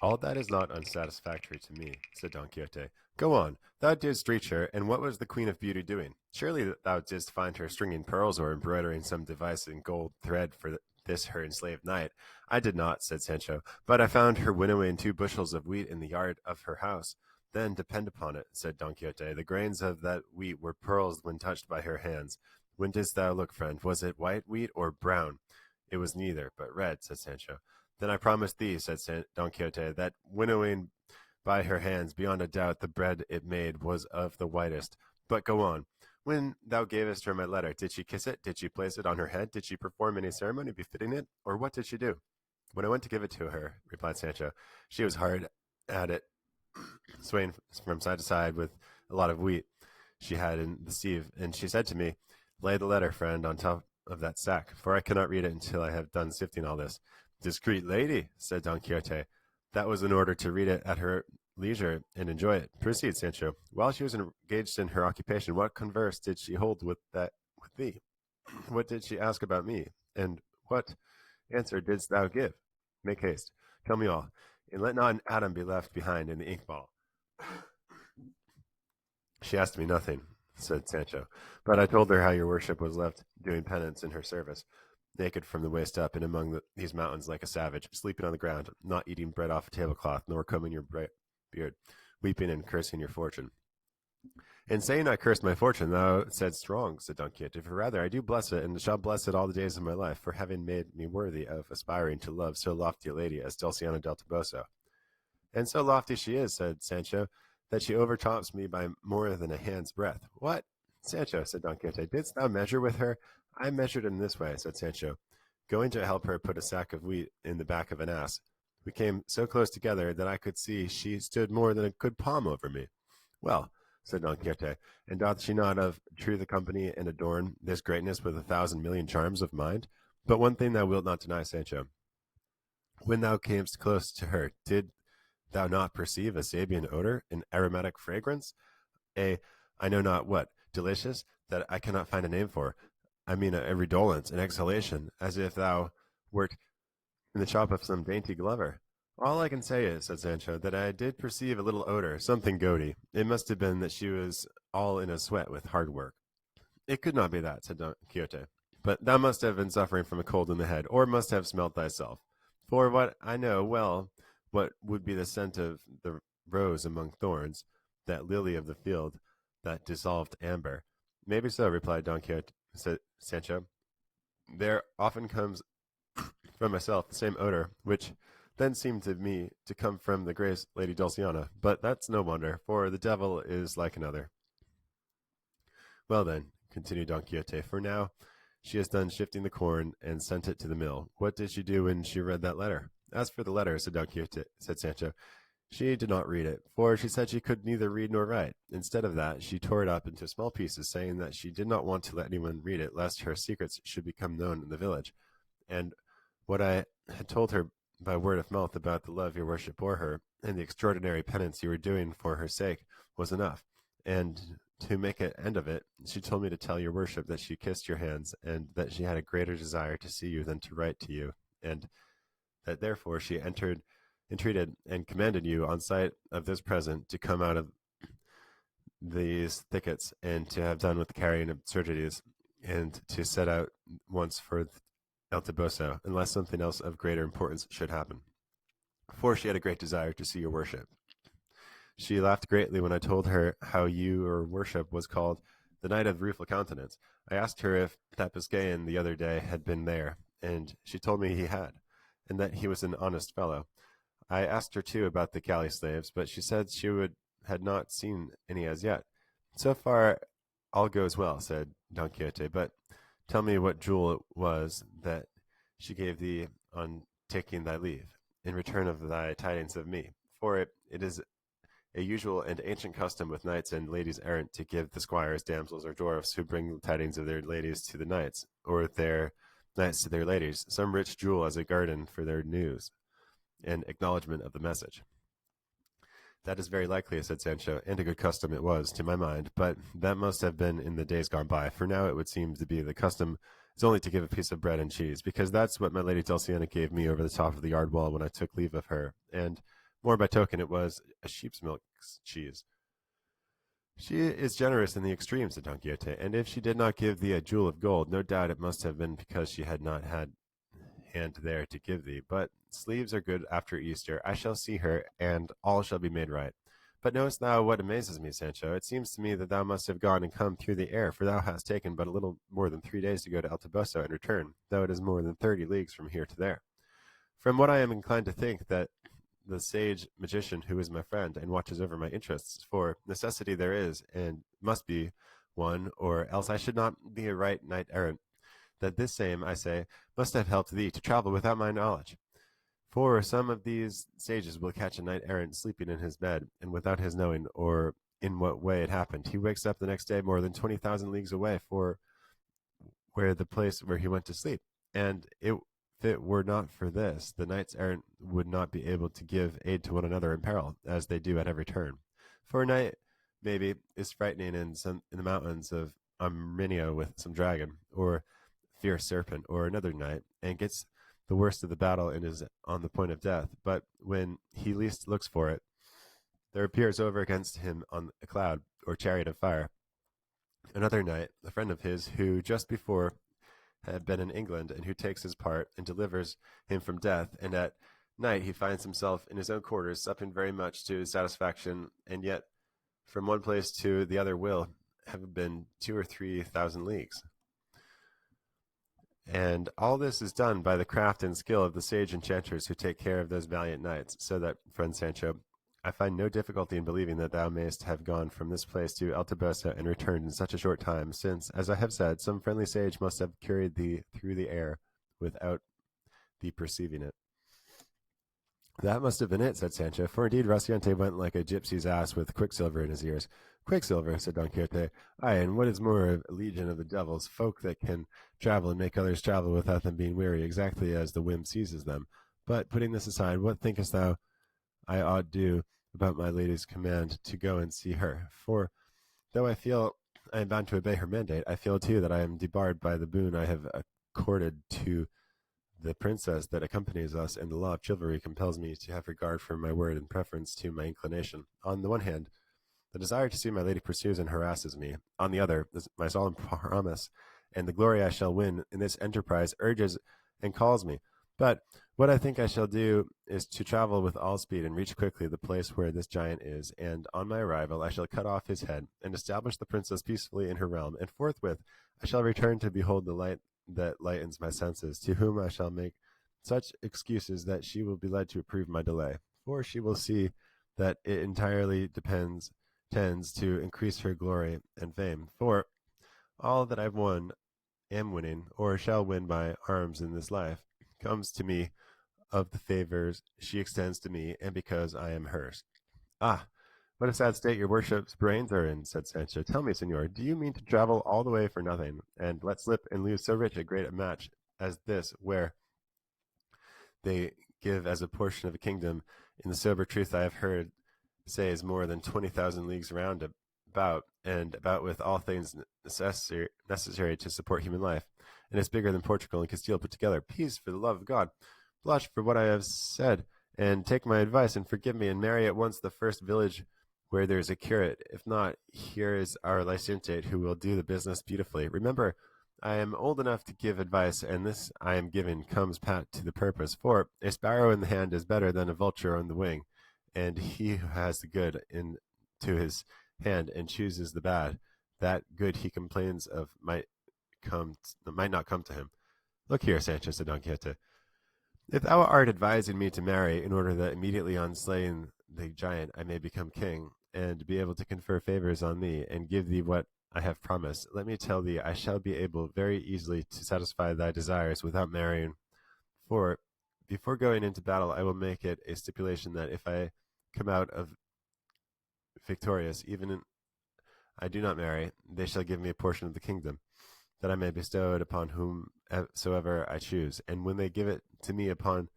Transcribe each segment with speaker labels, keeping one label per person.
Speaker 1: "All that is not unsatisfactory to me," said Don Quixote. "Go on. Thou didst reach her, and what was the Queen of Beauty doing? Surely thou didst find her stringing pearls or embroidering some device in gold thread for this her enslaved knight." "I did not," said Sancho, "but I found her winnowing 2 bushels of wheat in the yard of her house." "Then depend upon it," said Don Quixote, "the grains of that wheat were pearls when touched by her hands. When didst thou look, friend? Was it white wheat or brown?" "It was neither, but red," said Sancho. "Then I promise thee," said Don Quixote, "that winnowing by her hands, beyond a doubt, the bread it made was of the whitest. But go on. When thou gavest her my letter, did she kiss it? Did she place it on her head? Did she perform any ceremony befitting it? Or what did she do?" "When I went to give it to her," replied Sancho, "she was hard at it, swaying from side to side with a lot of wheat she had in the sieve, and she said to me, 'Lay the letter, friend, on top of that sack, for I cannot read it until I have done sifting all this.'" "Discreet lady," said Don Quixote. "That was in order to read it at her leisure and enjoy it. Proceed, Sancho. While she was engaged in her occupation, what converse did she hold with thee? What did she ask about me? And what answer didst thou give? Make haste. Tell me all, and let not an atom be left behind in the ink bottle." "She asked me nothing," said Sancho, "but I told her how your worship was left doing penance in her service, naked from the waist up, and among these mountains like a savage, sleeping on the ground, not eating bread off a tablecloth, nor combing your beard, weeping and cursing your fortune." "In saying I cursed my fortune, thou saidst wrong," said Don Quixote, "for rather I do bless it, and shall bless it all the days of my life, for having made me worthy of aspiring to love so lofty a lady as Dulcinea del Toboso." "And so lofty she is," said Sancho, "that she overtops me by more than a hand's breadth." "What, Sancho," said Don Quixote, "didst thou measure with her?" "I measured in this way," said Sancho. "Going to help her put a sack of wheat in the back of an ass, we came so close together that I could see she stood more than a good palm over me." "Well," said Don Quixote, "and doth she not of truth accompany and adorn this greatness with 1,000,000,000 charms of mind? But one thing thou wilt not deny, Sancho. When thou camest close to her, did thou not perceive a Sabian odor, an aromatic fragrance, a I know not what, delicious, that I cannot find a name for? I mean a redolence, an exhalation, as if thou wert in the shop of some dainty glover." "All I can say is," said Sancho, "that I did perceive a little odor, something goaty. It must have been that she was all in a sweat with hard work." "It could not be that," said Don Quixote, "but thou must have been suffering from a cold in the head, or must have smelt thyself. For what I know well what would be the scent of the rose among thorns, that lily of the field, that dissolved amber." "Maybe so," replied Don Quixote. Said Sancho, "there often comes from myself the same odor, which then seemed to me to come from the grace Lady Dulcinea. But that's no wonder, for the devil is like another." "Well then," continued Don Quixote, "for now she has done shifting the corn and sent it to the mill. What did she do when she read that letter?" "As for the letter," said Don Quixote, said Sancho, "she did not read it, for she said she could neither read nor write. Instead of that, she tore it up into small pieces, saying that she did not want to let anyone read it, lest her secrets should become known in the village. And what I had told her by word of mouth about the love your worship bore her, and the extraordinary penance you were doing for her sake, was enough. And to make an end of it, she told me to tell your worship that she kissed your hands, and that she had a greater desire to see you than to write to you, and that therefore she entreated and commanded you on sight of this present to come out of these thickets, and to have done with carrying absurdities, and to set out once for El Toboso, unless something else of greater importance should happen. For she had a great desire to see your worship. She laughed greatly when I told her how your worship was called the Knight of Rueful Countenance. I asked her if that Biscayan the other day had been there, and she told me he had, and that he was an honest fellow. I asked her too about the galley slaves, but she said had not seen any as yet. So far all goes well, said Don Quixote, but tell me what jewel it was that she gave thee on taking thy leave, in return of thy tidings of me. For it is a usual and ancient custom with knights and ladies errant to give the squires, damsels, or dwarfs who bring tidings of their ladies to the knights, or their knights to their ladies, some rich jewel as a guerdon for their news and acknowledgment of the message. That is very likely, said Sancho, and a good custom it was, to my mind, but that must have been in the days gone by, for now it would seem to be the custom is only to give a piece of bread and cheese, because that's what my lady Dulcinea gave me over the top of the yard wall when I took leave of her, and More by token it was a sheep's milk cheese. She is generous in the extreme, said Don Quixote, and if she did not give thee a jewel of gold, no doubt it must have been because she had not had hand there to give thee. But sleeves are good after Easter. I shall see her, and all shall be made right. But knowest thou what amazes me, Sancho? It seems to me that thou must have gone and come through the air, for thou hast taken but a little more than 3 days to go to El Toboso and return, though it is more than 30 leagues from here to there. From what I am inclined to think that the sage magician who is my friend and watches over my interests, for necessity there is and must be one, or else I should not be a right knight errant, that this same, I say, must have helped thee to travel without my knowledge. For some of these sages will catch a knight errant sleeping in his bed, and without his knowing or in what way it happened, he wakes up the next day more than 20,000 leagues away for where the place where he went to sleep. And if it were not for this, the knights errant would not be able to give aid to one another in peril, as they do at every turn. For a knight, maybe, is frightening in the mountains of Armenia with some dragon, or fierce serpent, or another knight, and gets the worst of the battle and is on the point of death. But when he least looks for it, there appears over against him on a cloud, or chariot of fire, another knight, a friend of his, who just before had been in England, and who takes his part and delivers him from death, and at night he finds himself in his own quarters, supping very much to his satisfaction, and yet from one place to the other will have been 2 or 3,000 leagues. And all this is done by the craft and skill of the sage enchanters who take care of those valiant knights, so that, friend Sancho, I find no difficulty in believing that thou mayst have gone from this place to El Toboso and returned in such a short time, since, as I have said, some friendly sage must have carried thee through the air without thee perceiving it. That must have been it, said Sancho, for indeed Rocinante went like a gypsy's ass with quicksilver in his ears. Quicksilver, said Don Quixote. Ay, and what is more, a legion of the devils, folk that can travel and make others travel without them being weary, exactly as the whim seizes them. But putting this aside, what thinkest thou I ought do about my lady's command to go and see her? For though I feel I am bound to obey her mandate, I feel too that I am debarred by the boon I have accorded to the princess that accompanies us, and the law of chivalry compels me to have regard for my word in preference to my inclination. On the one hand, the desire to see my lady pursues and harasses me. On the other, my solemn promise and the glory I shall win in this enterprise urges and calls me. But what I think I shall do is to travel with all speed and reach quickly the place where this giant is, and on my arrival I shall cut off his head and establish the princess peacefully in her realm, and forthwith I shall return to behold the light that lightens my senses, to whom I shall make such excuses that she will be led to approve my delay, for she will see that it entirely tends to increase her glory and fame. For all that I've won, am winning, or shall win by arms in this life, comes to me of the favors she extends to me, and because I am hers. Ah, what a sad state your worship's brains are in, said Sancho. Tell me, senor, do you mean to travel all the way for nothing, and let slip and lose so rich a great match as this, where they give as a portion of a kingdom, in the sober truth I have heard say is more than 20,000 leagues round about, and about with all things necessary to support human life, and is bigger than Portugal and Castile put together? Peace, for the love of God! Blush for what I have said, and take my advice, and forgive me, and marry at once the first village where there is a curate. If not, here is our licentiate, who will do the business beautifully. Remember, I am old enough to give advice, and this I am giving comes pat to the purpose. For a sparrow in the hand is better than a vulture on the wing, and he who has the good into his hand and chooses the bad, that good he complains of might not come to him. Look here, Sancho, said Don Quixote. If thou art advising me to marry, in order that immediately on slaying the giant I may become king, and be able to confer favors on thee, and give thee what I have promised, let me tell thee I shall be able very easily to satisfy thy desires without marrying. For before going into battle I will make it a stipulation that if I come out of victorious, even if I do not marry, they shall give me a portion of the kingdom, that I may bestow it upon whomsoever I choose. And when they give it to me, upon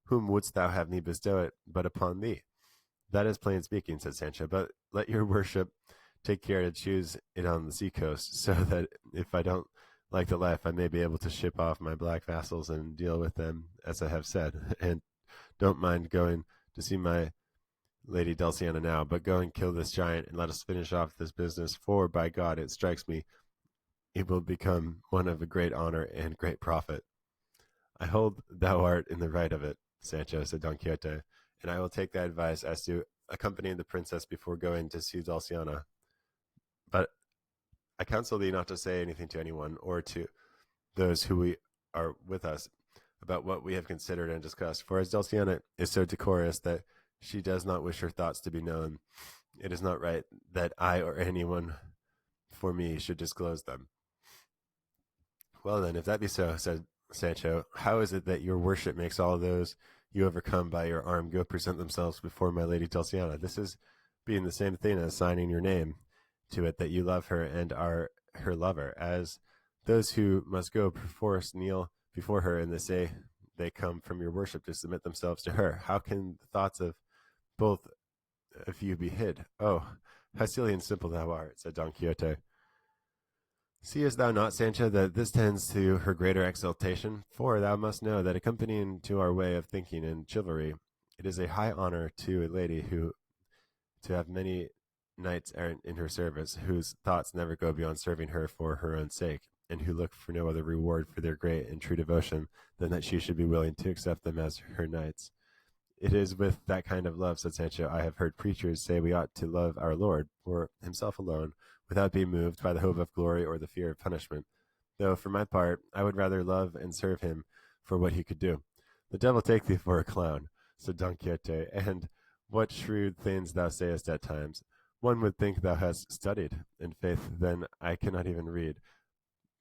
Speaker 1: whom wouldst thou have me bestow it but upon thee? That is plain speaking, said Sancho, but let your worship take care to choose it on the sea coast, so that if I don't like the life, I may be able to ship off my black vassals and deal with them as I have said, and don't mind going to see my Lady Dulciana now, but go and kill this giant, and let us finish off this business, for, by God, it strikes me, it will become one of a great honor and great profit. I hold thou art in the right of it, Sancho, said Don Quixote, and I will take thy advice as to accompanying the princess before going to see Dulciana. But I counsel thee not to say anything to anyone, or to those who we are with us, about what we have considered and discussed. For as Dulciana is so decorous that she does not wish her thoughts to be known, it is not right that I or anyone for me should disclose them. Well then, if that be so, said Sancho, how is it that your worship makes all those you overcome by your arm go present themselves before my lady Dulciana? This is being the same thing as signing your name to it that you love her and are her lover, as those who must go perforce kneel before her, and they say they come from your worship to submit themselves to her. How can the thoughts of both of you be hid? Oh, how silly and simple thou art, said Don Quixote. Seest thou not, Sancho, that this tends to her greater exaltation? For thou must know that accompanying to our way of thinking in chivalry, it is a high honour to a lady who to have many knights errant in her service, whose thoughts never go beyond serving her for her own sake, and who look for no other reward for their great and true devotion than that she should be willing to accept them as her knights. It is with that kind of love, said Sancho, I have heard preachers say we ought to love our Lord for himself alone, without being moved by the hope of glory or the fear of punishment. Though, for my part, I would rather love and serve him for what he could do. The devil take thee for a clown, said Don Quixote, and what shrewd things thou sayest at times. One would think thou hast studied. In faith, then, I cannot even read.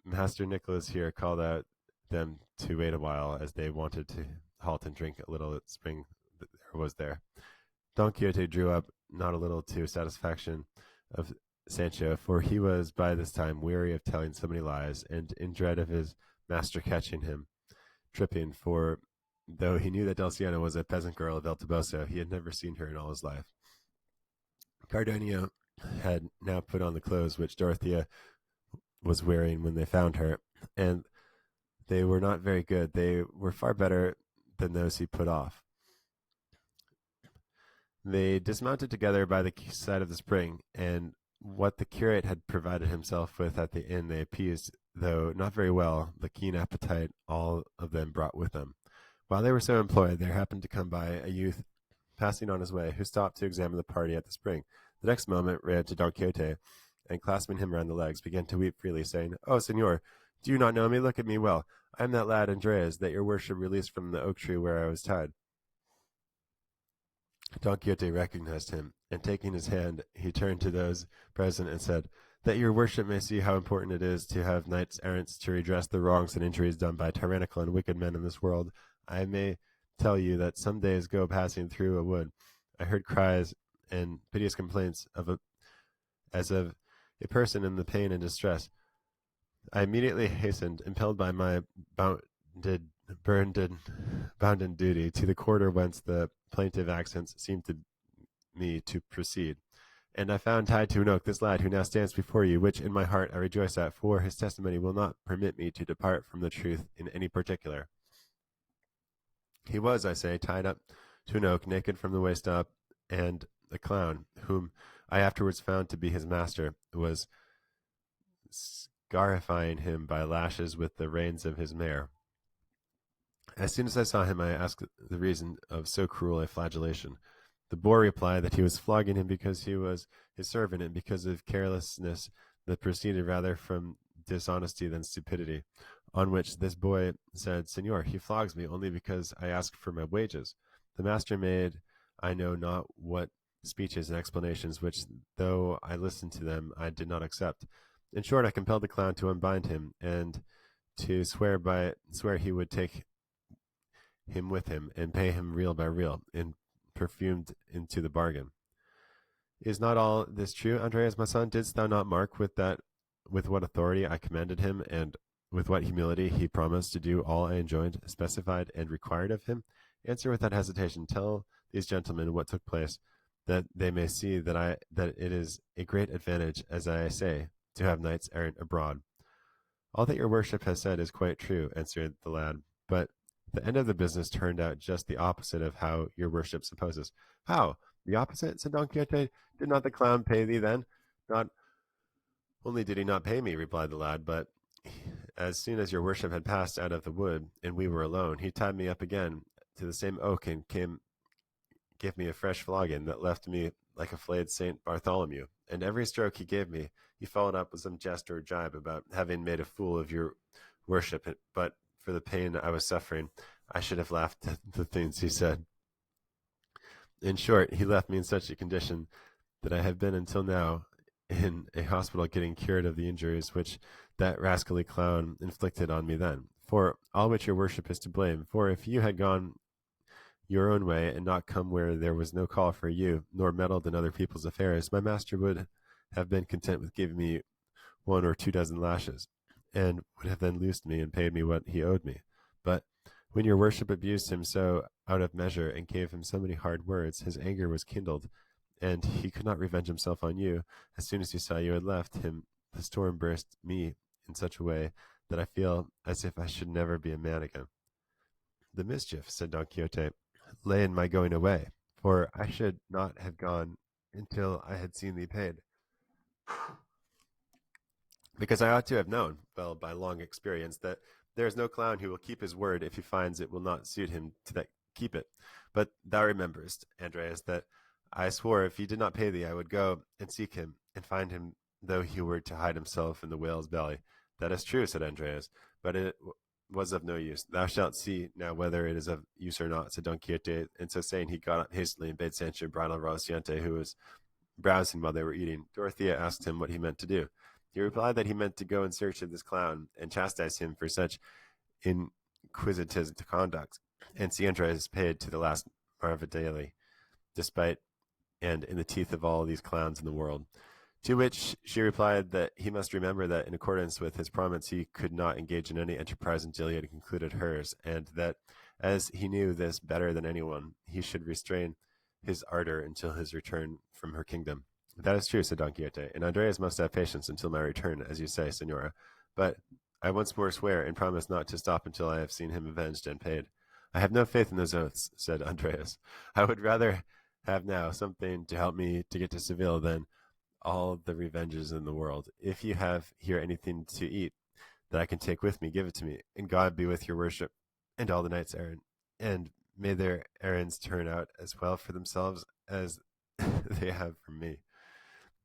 Speaker 1: Master Nicholas here called out them to wait a while, as they wanted to halt and drink a little at spring that there was there. Don Quixote drew up not a little to satisfaction of Sancho, for he was by this time weary of telling so many lies, and in dread of his master catching him tripping, for though he knew that Dulciana was a peasant girl of El Toboso, he had never seen her in all his life. Cardenio had now put on the clothes which Dorothea was wearing when they found her, and they were not very good. They were far better than those he put off. They dismounted together by the side of the spring, and what the curate had provided himself with at the inn they appeased, though not very well, the keen appetite all of them brought with them. While they were so employed, there happened to come by a youth passing on his way, who stopped to examine the party at the spring. The next moment ran to Don Quixote, and clasping him round the legs, began to weep freely, saying, "Oh, señor, do you not know me? Look at me well. I am that lad Andreas that your worship released from the oak tree where I was tied." Don Quixote recognized him, and taking his hand, he turned to those present and said, "That your worship may see how important it is to have knights errant to redress the wrongs and injuries done by tyrannical and wicked men in this world, I may tell you that some days ago, passing through a wood, I heard cries and piteous complaints as of a person in the pain and distress. I immediately hastened, impelled by my bounden duty, to the quarter whence the plaintive accents seemed to me to proceed. And I found tied to an oak this lad who now stands before you, which in my heart I rejoice at, for his testimony will not permit me to depart from the truth in any particular. He was, I say, tied up to an oak, naked from the waist up, and the clown, whom I afterwards found to be his master, was scarifying him by lashes with the reins of his mare. As soon as I saw him, I asked the reason of so cruel a flagellation. The boor replied that he was flogging him because he was his servant, and because of carelessness that proceeded rather from dishonesty than stupidity. On which this boy said, "Señor, he flogs me only because I ask for my wages." The master made I know not what speeches and explanations, which, though I listened to them, I did not accept. In short, I compelled the clown to unbind him, and to swear he would take him with him, and pay him real by real, and perfumed into the bargain. Is not all this true, Andreas, my son? Didst thou not mark with what authority I commanded him, and with what humility he promised to do all I enjoined, specified, and required of him? Answer without hesitation. Tell these gentlemen what took place, that they may see that it is a great advantage, as I say, to have knights errant abroad. All that your worship has said is quite true, answered the lad, but the end of the business turned out just the opposite of how your worship supposes. How? The opposite, said Don Quixote. Did not the clown pay thee then? Not only did he not pay me, replied the lad, but as soon as your worship had passed out of the wood, and we were alone, he tied me up again to the same oak and gave me a fresh flogging that left me like a flayed Saint Bartholomew. And every stroke he gave me, he followed up with some jest or jibe about having made a fool of your worship. But for the pain I was suffering, I should have laughed at the things he said. In short, he left me in such a condition that I have been until now in a hospital getting cured of the injuries which that rascally clown inflicted on me then. For all which your worship is to blame. For if you had gone your own way and not come where there was no call for you, nor meddled in other people's affairs, my master would have been content with giving me 1 or 2 dozen lashes, and would have then loosed me and paid me what he owed me. But when your worship abused him so out of measure and gave him so many hard words, his anger was kindled, and he could not revenge himself on you. As soon as he saw you had left him, the storm burst me in such a way that I feel as if I should never be a man again. The mischief, said Don Quixote, lay in my going away, for I should not have gone until I had seen thee paid. Because I ought to have known, well, by long experience, that there is no clown who will keep his word if he finds it will not suit him to keep it. But thou rememberest, Andreas, that I swore if he did not pay thee, I would go and seek him, and find him, though he were to hide himself in the whale's belly. That is true, said Andreas, but it was of no use. Thou shalt see now whether it is of use or not, said Don Quixote, and so saying he got up hastily and bade Sancho bridle Rocinante, who was browsing while they were eating. Dorothea asked him what he meant to do. He replied that he meant to go in search of this clown, and chastise him for such inquisitive conduct, and see Andreas paid to the last maravedili, despite and in the teeth of all these clowns in the world. To which she replied that he must remember that in accordance with his promise he could not engage in any enterprise until he had concluded hers, and that as he knew this better than anyone, he should restrain his ardor until his return from her kingdom. That is true, said Don Quixote, and Andreas must have patience until my return, as you say, Senora. But I once more swear and promise not to stop until I have seen him avenged and paid. I have no faith in those oaths, said Andreas. I would rather have now something to help me to get to Seville than all the revenges in the world. If you have here anything to eat that I can take with me, give it to me, and God be with your worship and all the knights errant, and may their errands turn out as well for themselves as they have for me.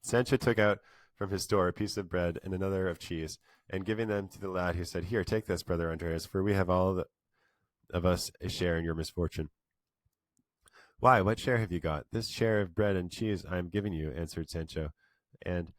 Speaker 1: Sancho took out from his store a piece of bread and another of cheese, and giving them to the lad, he said, Here, take this, brother Andreas, for we have all of us a share in your misfortune. Why, what share have you got? This share of bread and cheese I am giving you, answered Sancho, and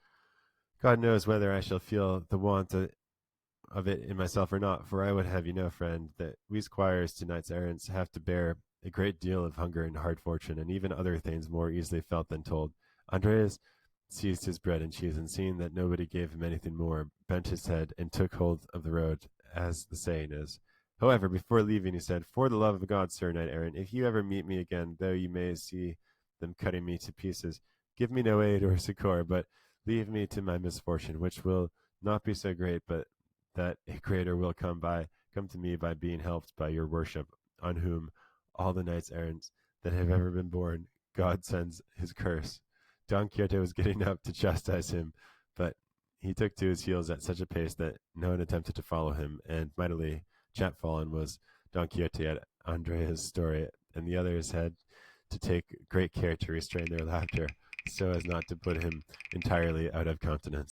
Speaker 1: God knows whether I shall feel the want of it in myself or not, for I would have you know, friend, that we squires to knights errants have to bear a great deal of hunger and hard fortune, and even other things more easily felt than told. Andreas seized his bread and cheese, and seeing that nobody gave him anything more, bent his head and took hold of the road, as the saying is. However, before leaving, he said, For the love of God, sir knight errant, if you ever meet me again, though you may see them cutting me to pieces, give me no aid or succour, but leave me to my misfortune, which will not be so great, but that a greater will come to me by being helped by your worship, on whom all the knights errant that have ever been born, God sends his curse. Don Quixote was getting up to chastise him, but he took to his heels at such a pace that no one attempted to follow him, and mightily chapfallen was Don Quixote at Andrea's story, and the others had to take great care to restrain their laughter, so as not to put him entirely out of countenance.